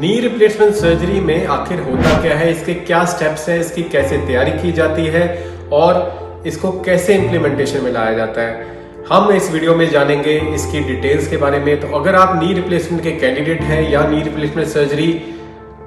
Knee replacement surgery में आखिर होता क्या है, इसके क्या स्टेप्स हैं, इसकी कैसे तैयारी की जाती है और इसको कैसे इम्प्लीमेंटेशन में लाया जाता है, हम इस वीडियो में जानेंगे इसकी डिटेल्स के बारे में। तो अगर आप नी रिप्लेसमेंट के कैंडिडेट हैं या नी रिप्लेसमेंट सर्जरी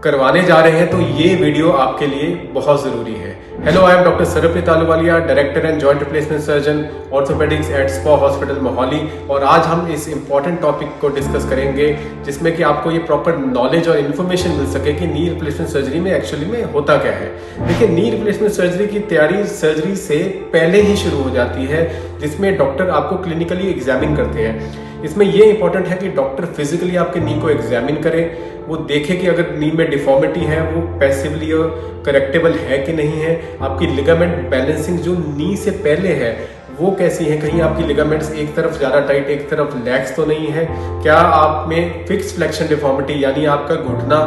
करवाने जा रहे हैं तो ये वीडियो आपके लिए बहुत जरूरी है। Hello, I am doctor Sarabpreet Ahluwalia, director and joint replacement surgeon orthopaedics at spa hospital Mohali. और आज हम इस इंपॉर्टेंट टॉपिक को डिस्कस करेंगे जिसमें कि आपको ये प्रॉपर नॉलेज और इन्फॉर्मेशन मिल सके कि नी रिप्लेसमेंट सर्जरी में एक्चुअली में होता क्या है। देखिए, नी रिप्लेसमेंट सर्जरी की तैयारी सर्जरी से पहले ही शुरू हो जाती है, जिसमें डॉक्टर आपको क्लिनिकली एग्जामिन करते हैं। इसमें ये इंपॉर्टेंट है कि डॉक्टर फिजिकली आपके नी को एग्जामिन करे, वो देखे कि अगर नी में डिफॉर्मिटी है वो पैसिवली करेक्टेबल है कि नहीं है, आपकी लिगामेंट बैलेंसिंग जो नी से पहले है वो कैसी है, कहीं आपकी लिगामेंट्स एक तरफ ज़्यादा टाइट एक तरफ लैक्स तो नहीं है, क्या आप में फिक्स फ्लेक्शन डिफॉर्मिटी यानी आपका घुटना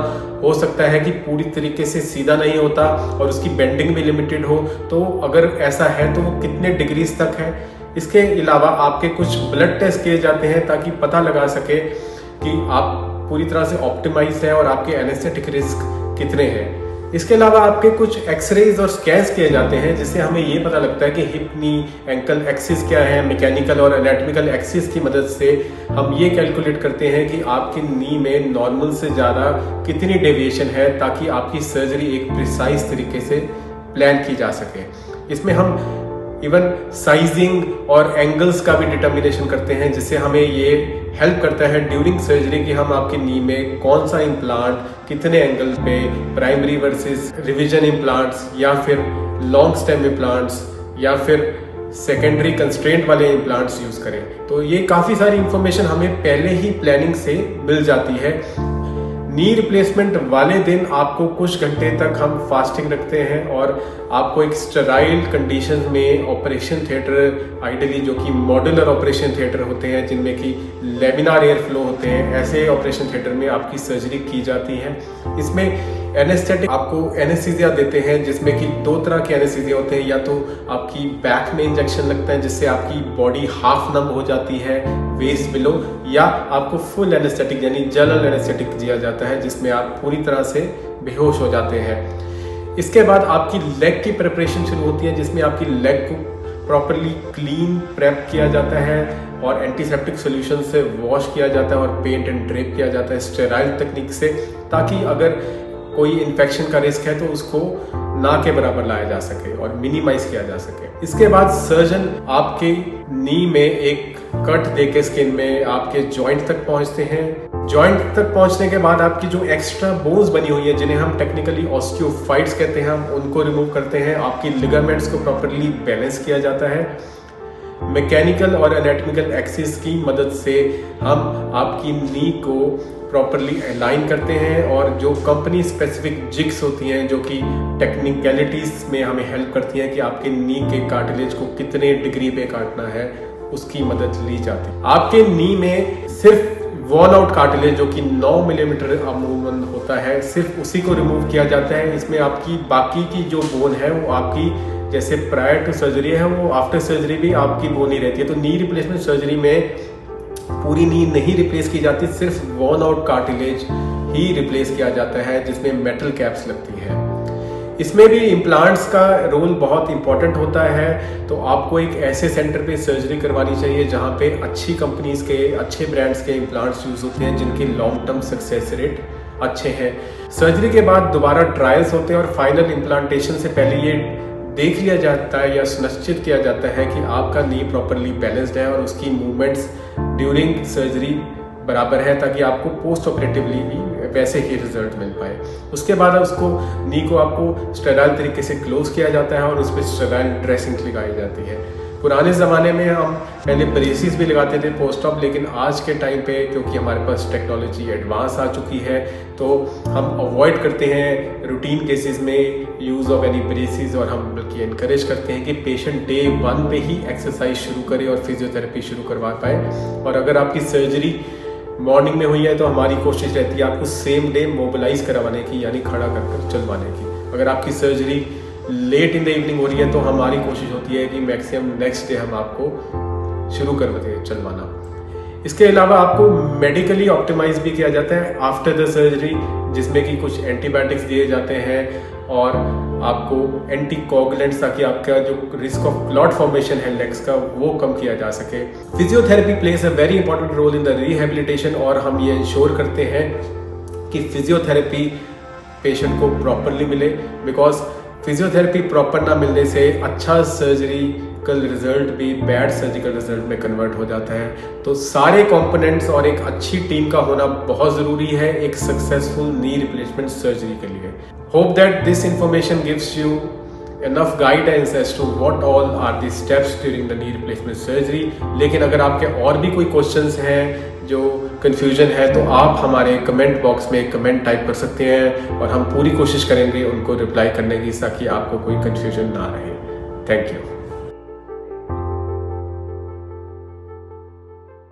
हो सकता है कि पूरी तरीके से सीधा नहीं होता और उसकी बेंडिंग भी लिमिटेड हो, तो अगर ऐसा है तो वो कितने डिग्रीज तक है। इसके अलावा आपके कुछ ब्लड टेस्ट किए जाते हैं ताकि पता लगा सके कि आप पूरी तरह से ऑप्टिमाइज है और आपके एनेस्थेटिक रिस्क कितने हैं। इसके अलावा आपके कुछ एक्सरेज और स्कैन्स किए जाते हैं जिससे हमें ये पता लगता है कि हिप नी एंकल एक्सिस क्या है। मैकेनिकल और एनाटॉमिकल एक्सिस की मदद से हम ये कैलकुलेट करते हैं कि आपकी नी में नॉर्मल से ज़्यादा कितनी डेविएशन है, ताकि आपकी सर्जरी एक प्रिसाइज तरीके से प्लान की जा सके। इसमें हम इवन साइजिंग और एंगल्स का भी डिटर्मिनेशन करते हैं, जिससे हमें ये हेल्प करता है ड्यूरिंग सर्जरी कि हम आपके नी में कौन सा इम्प्लांट कितने एंगल पे, प्राइमरी वर्सेस रिवीजन इम्प्लांट्स या फिर लॉन्ग स्टेम इम्प्लांट्स या फिर सेकेंडरी कंस्ट्रेंट वाले इम्प्लांट्स यूज करें। तो ये काफ़ी सारी इंफॉर्मेशन हमें पहले ही प्लानिंग से मिल जाती है। नी रिप्लेसमेंट वाले दिन आपको कुछ घंटे तक हम फास्टिंग रखते हैं और आपको एक स्टेराइल कंडीशन में ऑपरेशन थिएटर, आइडियली जो कि मॉड्यूलर ऑपरेशन थिएटर होते हैं जिनमें कि लेमिनार एयर फ्लो होते हैं, ऐसे ऑपरेशन थिएटर में आपकी सर्जरी की जाती है। इसमें एनेस्थेटिक आपको एनेस्थीसिया देते हैं, जिसमें कि दो तरह के एनेस्थीसिया होते हैं। या तो आपकी बैक में इंजेक्शन लगता है जिससे आपकी बॉडी हाफ नम हो जाती है वेस्ट बिलो, या आपको फुल एनेस्थेटिक यानी जनरल एनेस्थेटिक दिया जाता है जिसमें आप पूरी तरह से बेहोश हो जाते हैं। इसके बाद आपकी लेग की प्रिपरेशन शुरू होती है, जिसमें आपकी लेग को प्रॉपरली क्लीन प्रेप किया जाता है और एंटीसेप्टिक सॉल्यूशन से वॉश किया जाता है और पेंट एंड ड्रेप किया जाता है स्टेराइल तकनीक से, ताकि अगर कोई इन्फेक्शन का रिस्क है तो उसको ना के बराबर लाया जा सके और मिनिमाइज किया जा सके। इसके बाद सर्जन आपके नी में एक कट देके स्किन में आपके जॉइंट तक पहुंचते हैं। जॉइंट तक पहुंचने के बाद आपकी जो एक्स्ट्रा बोन्स बनी हुई है, जिन्हें हम टेक्निकली ऑस्टियोफाइट्स कहते हैं, हम उनको रिमूव करते हैं। आपकी लिगामेंट्स को प्रॉपर्ली बैलेंस किया जाता है। मैकेनिकल और एनाटॉमिकल एक्सिस की मदद से हम आपकी नी को प्रॉपरली अलाइन करते हैं और जो कंपनी स्पेसिफिक जिग्स होती हैं जो कि टेक्निकलिटीज में हमें हेल्प करती हैं कि आपके नी के कार्टिलेज को कितने डिग्री पे काटना है, उसकी मदद ली जाती है। आपके नी में सिर्फ वॉल आउट कार्टिलेज जो कि 9 मिलीमीटर अमूमन होता है, सिर्फ उसी को रिमूव किया जाता है। इसमें आपकी बाकी की जो बोन है वो आपकी जैसे प्रायर टू सर्जरी है वो आफ्टर सर्जरी भी आपकी बोन ही रहती है। तो नी रिप्लेसमेंट सर्जरी में पूरी नी नहीं रिप्लेस की जाती, सिर्फ वॉन आउट कार्टिलेज ही रिप्लेस किया जाता है जिसमें मेटल कैप्स लगती है। इसमें भी इम्प्लांट्स का रोल बहुत इंपॉर्टेंट होता है। तो आपको एक ऐसे सेंटर पे सर्जरी करवानी चाहिए जहाँ पे अच्छी कंपनीज के, अच्छे ब्रांड्स के इम्प्लांट्स यूज होते हैं जिनके लॉन्ग टर्म सक्सेस रेट अच्छे हैं। सर्जरी के बाद दोबारा ट्रायल्स होते हैं और फाइनल इम्प्लांटेशन से पहले ये देख लिया जाता है या सुनिश्चित किया जाता है कि आपका नी प्रॉपरली बैलेंस्ड है और उसकी मूवमेंट्स ड्यूरिंग सर्जरी बराबर है, ताकि आपको पोस्ट ऑपरेटिवली भी वैसे ही रिजल्ट मिल पाए। उसके बाद उसको नी को आपको स्टेराइल तरीके से क्लोज किया जाता है और उस पर स्टेराइल ड्रेसिंग लगाई जाती है। पुराने ज़माने में हम पहले ब्रेसिस भी लगाते थे पोस्ट ऑप, लेकिन आज के टाइम पे क्योंकि हमारे पास टेक्नोलॉजी एडवांस आ चुकी है तो हम अवॉइड करते हैं रूटीन केसेस में यूज़ ऑफ एनी ब्रेसिस, और हम बल्कि इनकरेज करते हैं कि पेशेंट डे 1 पे ही एक्सरसाइज शुरू करे और फिजियोथेरेपी शुरू करवा पाए। और अगर आपकी सर्जरी मॉर्निंग में हुई है तो हमारी कोशिश रहती है आपको सेम डे मोबिलाइज करवाने की, यानी खड़ा कर चलवाने की। अगर आपकी surgery late in the evening हो रही है तो हमारी कोशिश होती है कि मैक्सिमम नेक्स्ट डे हम आपको शुरू करवाते हैं चलवाना। इसके अलावा आपको मेडिकली ऑप्टिमाइज भी किया जाता है आफ्टर द सर्जरी, जिसमें कि कुछ एंटीबायोटिक्स दिए जाते हैं और आपको एंटीकोगुलेंट्स, ताकि आपका जो रिस्क ऑफ क्लॉट फॉर्मेशन है लेग्स का वो कम किया जा सके। Physiotherapy plays a very important role in the rehabilitation, और हम ये इंश्योर करते हैं कि फिजियोथेरेपी पेशेंट को प्रॉपरली मिले, बिकॉज फिजियोथेरेपी प्रॉपर ना मिलने से अच्छा सर्जरिकल रिजल्ट भी बैड सर्जिकल रिजल्ट में कन्वर्ट हो जाता है। तो सारे कंपोनेंट्स और एक अच्छी टीम का होना बहुत ज़रूरी है एक सक्सेसफुल नी रिप्लेसमेंट सर्जरी के लिए। Hope that this information gives you enough guidance as to what all are the steps during the knee replacement surgery। लेकिन अगर आपके और भी कोई क्वेश्चंस हैं जो कंफ्यूजन है तो आप हमारे कमेंट बॉक्स में कमेंट टाइप कर सकते हैं और हम पूरी कोशिश करेंगे उनको रिप्लाई करने की, ताकि आपको कोई कंफ्यूजन ना रहे। Thank you.